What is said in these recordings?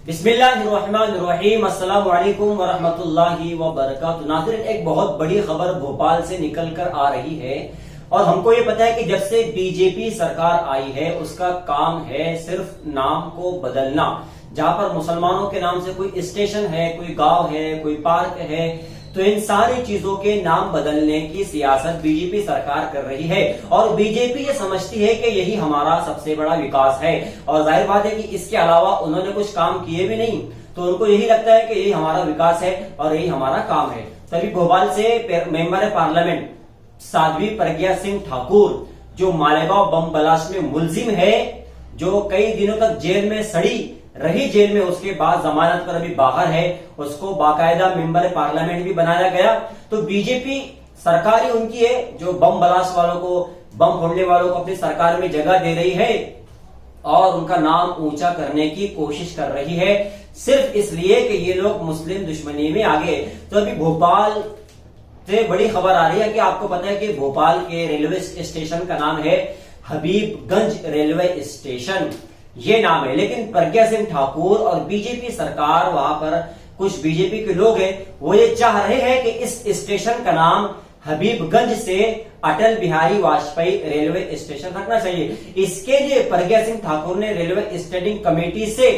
बिस्मिल्लाहिर्रहमानिर्रहीम, अस्सलामु अलैकुम वरहमतुल्लाहि वबरकातुहू। नाज़रीन, एक बहुत बड़ी खबर भोपाल से निकल कर आ रही है और हमको ये पता है कि जब से बीजेपी सरकार आई है उसका काम है सिर्फ नाम को बदलना। जहां पर मुसलमानों के नाम से कोई स्टेशन है, कोई गांव है, कोई पार्क है, तो इन सारी चीजों के नाम बदलने की सियासत बीजेपी सरकार कर रही है और बीजेपी ये समझती है कि यही हमारा सबसे बड़ा विकास है। और जाहिर बात है कि इसके अलावा उन्होंने कुछ काम किए भी नहीं, तो उनको यही लगता है कि यही हमारा विकास है और यही हमारा काम है। तभी भोपाल से मेंबर पार्लियामेंट साध्वी प्रज्ञा सिंह ठाकुर, जो मालेगांव बम ब्लास्ट में मुलजिम है, जो कई दिनों तक जेल में सड़ी रही, जेल में उसके बाद जमानत पर अभी बाहर है, उसको बाकायदा मेंबर पार्लियामेंट भी बनाया गया। तो बीजेपी सरकार ही उनकी है जो बम ब्लास्ट वालों को, बम फोड़ने वालों को अपनी सरकार में जगह दे रही है और उनका नाम ऊंचा करने की कोशिश कर रही है, सिर्फ इसलिए कि ये लोग मुस्लिम दुश्मनी में आगे। तो अभी भोपाल से बड़ी खबर आ रही है कि आपको पता है कि भोपाल के रेलवे स्टेशन का नाम है हबीबगंज रेलवे स्टेशन, ये नाम है। लेकिन प्रज्ञा सिंह ठाकुर और बीजेपी सरकार, वहां पर कुछ बीजेपी के लोग हैं, वो ये चाह रहे हैं कि इस स्टेशन का नाम हबीबगंज से अटल बिहारी वाजपेयी रेलवे स्टेशन रखना चाहिए। इसके लिए प्रज्ञा सिंह ठाकुर ने रेलवे स्टैंडिंग कमेटी से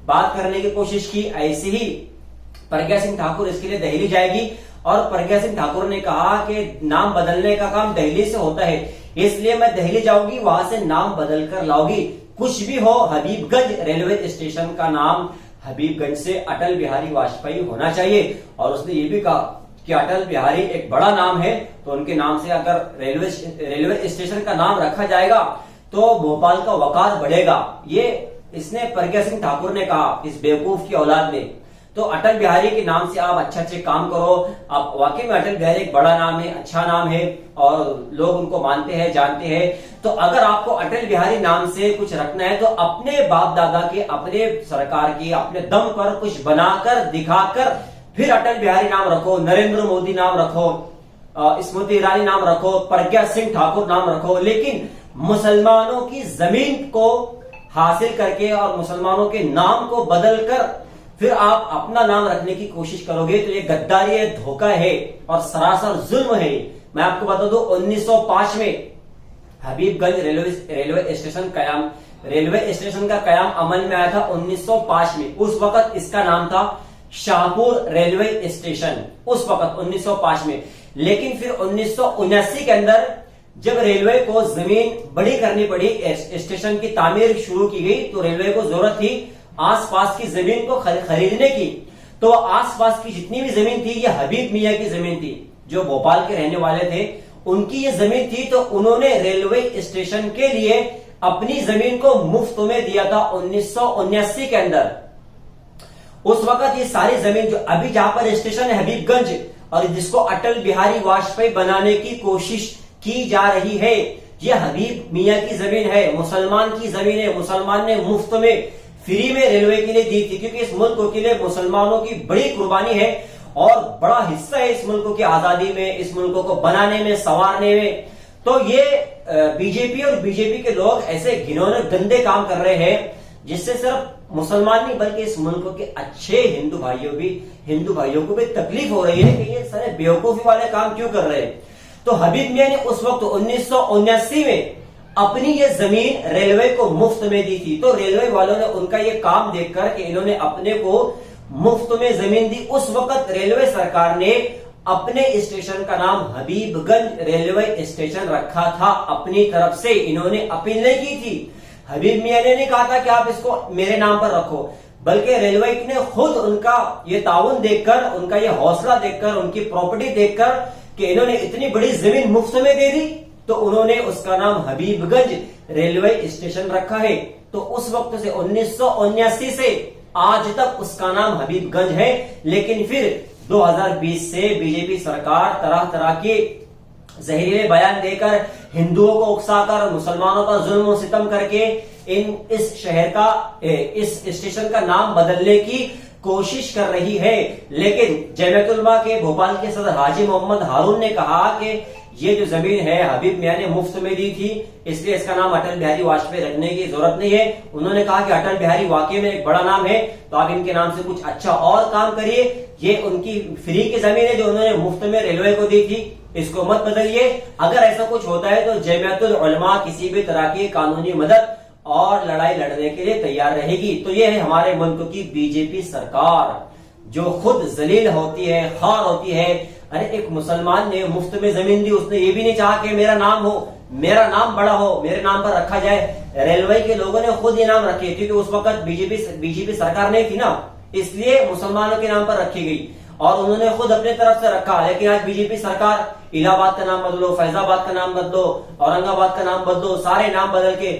बात करने की कोशिश की। ऐसे ही प्रज्ञा सिंह ठाकुर इसके लिए दिल्ली जाएगी और प्रज्ञा सिंह ठाकुर ने कहा कि नाम बदलने का काम दिल्ली से होता है, इसलिए मैं दिल्ली जाऊंगी, वहां से नाम बदल कर लाऊंगी। कुछ भी हो, हबीबगंज रेलवे स्टेशन का नाम हबीबगंज से अटल बिहारी वाजपेयी होना चाहिए। और उसने ये भी कहा कि अटल बिहारी एक बड़ा नाम है, तो उनके नाम से अगर रेलवे स्टेशन का नाम रखा जाएगा तो भोपाल का वकार बढ़ेगा। ये इसने प्रज्ञा सिंह ठाकुर ने कहा, इस बेवकूफ की औलाद ने। तो अटल बिहारी के नाम से आप अच्छे काम करो। आप वाकई में अटल बिहारी एक बड़ा नाम है, अच्छा नाम है और लोग उनको मानते हैं, जानते हैं। तो अगर आपको अटल बिहारी नाम से कुछ रखना है तो अपने बाप दादा के, अपने सरकार की, अपने दम पर कुछ बनाकर दिखाकर फिर अटल बिहारी नाम रखो, नरेंद्र मोदी नाम रखो, स्मृति ईरानी नाम रखो, प्रज्ञा सिंह ठाकुर नाम रखो। लेकिन मुसलमानों की जमीन को हासिल करके और मुसलमानों के नाम को बदलकर फिर आप अपना नाम रखने की कोशिश करोगे तो ये गद्दारी है, धोखा है और सरासर जुल्म है। मैं आपको बता दूं, 1905 में हबीबगंज रेलवे स्टेशन का कयाम अमल में आया था 1905 में। उस वक्त इसका नाम था शाहपुर रेलवे स्टेशन, उस वक्त 1905 में। लेकिन फिर 1979 के अंदर जब रेलवे को जमीन बड़ी करनी पड़ी, स्टेशन की तामीर शुरू की गई, तो रेलवे को जरूरत थी आसपास की जमीन को खरीदने की। तो आसपास की जितनी भी जमीन थी, ये हबीब मियां की जमीन थी, जो भोपाल के रहने वाले थे, उनकी ये जमीन थी। तो उन्होंने रेलवे स्टेशन के लिए अपनी जमीन को मुफ्त में दिया था 1979 के अंदर। उस वक्त ये सारी जमीन जो अभी जहां पर स्टेशन है हबीबगंज, और जिसको अटल बिहारी वाजपेयी बनाने की कोशिश की जा रही है, ये हबीब मियां की जमीन है, मुसलमान की जमीन है। मुसलमान ने मुफ्त में, फ्री में रेलवे के लिए दी थी, क्योंकि इस मुल्क के लिए मुसलमानों की बड़ी कुर्बानी है और बड़ा हिस्सा है इस मुल्क की आजादी में, इस मुल्क को बनाने में, संवारने में। तो ये बीजेपी और बीजेपी के लोग ऐसे घिनौने गंदे काम कर रहे हैं जिससे सिर्फ मुसलमान नहीं बल्कि इस मुल्क के अच्छे हिंदू भाइयों को भी तकलीफ हो रही है कि ये सारे बेवकूफी वाले काम क्यों कर रहे हैं। तो हबीब मियां ने उस वक्त 1979 में अपनी ये जमीन रेलवे को मुफ्त में दी थी। तो रेलवे वालों ने उनका ये काम देखकर कि इन्होंने अपने को मुफ्त में जमीन दी, उस वक्त रेलवे सरकार ने अपने स्टेशन का नाम हबीबगंज रेलवे स्टेशन रखा था अपनी तरफ से। इन्होंने अपील नहीं की थी, हबीब मियां ने नहीं कहा था कि आप इसको मेरे नाम पर रखो, बल्कि रेलवे ने खुद उनका ये ताउन देखकर, उनका ये हौसला देखकर, उनकी प्रॉपर्टी देखकर कि इन्होंने इतनी बड़ी जमीन मुफ्त में दे दी, तो उन्होंने उसका नाम हबीबगंज रेलवे स्टेशन रखा है। तो उस वक्त से 1979 से आज तक उसका नाम हबीबगंज है। लेकिन फिर 2020 से बीजेपी सरकार तरह तरह के जहरीले बयान देकर, हिंदुओं को उकसाकर, मुसलमानों पर जुल्म सितम करके इस शहर का, इस स्टेशन का नाम बदलने की कोशिश कर रही है। लेकिन जमीयत उलमा के भोपाल के सदर हाजी मोहम्मद हारून ने कहा कि ये जो जमीन है हबीब मियां ने मुफ्त में दी थी, इसलिए इसका नाम अटल बिहारी वाजपेयी रखने की जरूरत नहीं है। उन्होंने कहा कि अटल बिहारी वाकई में एक बड़ा नाम है, तो आप इनके नाम से कुछ अच्छा और काम करिए। ये उनकी फ्री की जमीन है जो उन्होंने मुफ्त में रेलवे को दी थी, इसको मत बदलिए। अगर ऐसा कुछ होता है तो जमीयतुल उलमा किसी भी तरह की कानूनी मदद और लड़ाई लड़ने के लिए तैयार रहेगी। तो ये है हमारे मुल्क की बीजेपी सरकार, जो खुद जलील होती है, खार होती है। अरे एक मुसलमान ने मुफ्त में जमीन दी, उसने ये भी नहीं चाहा कि मेरा नाम हो, मेरा नाम बड़ा हो, मेरे नाम पर रखा जाए। रेलवे के लोगों ने खुद ये नाम रखे, क्योंकि उस वक्त बीजेपी सरकार नहीं थी ना, इसलिए मुसलमानों के नाम पर रखी गई और उन्होंने खुद अपने तरफ से रखा। लेकिन आज बीजेपी सरकार इलाहाबाद का नाम बदलो, फैजाबाद का नाम बदलो, औरंगाबाद का नाम बदलो, सारे नाम बदल के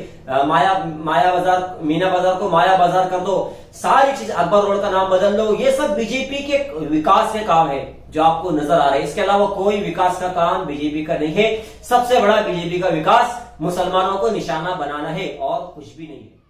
माया बाजार, मीना बाजार को माया बाजार कर दो, सारी चीज अकबर रोड का नाम बदल लो। ये सब बीजेपी के विकास के काम है जो आपको नजर आ रहे हैं। इसके अलावा कोई विकास का काम बीजेपी का नहीं है। सबसे बड़ा बीजेपी का विकास मुसलमानों को निशाना बनाना है और कुछ भी नहीं है।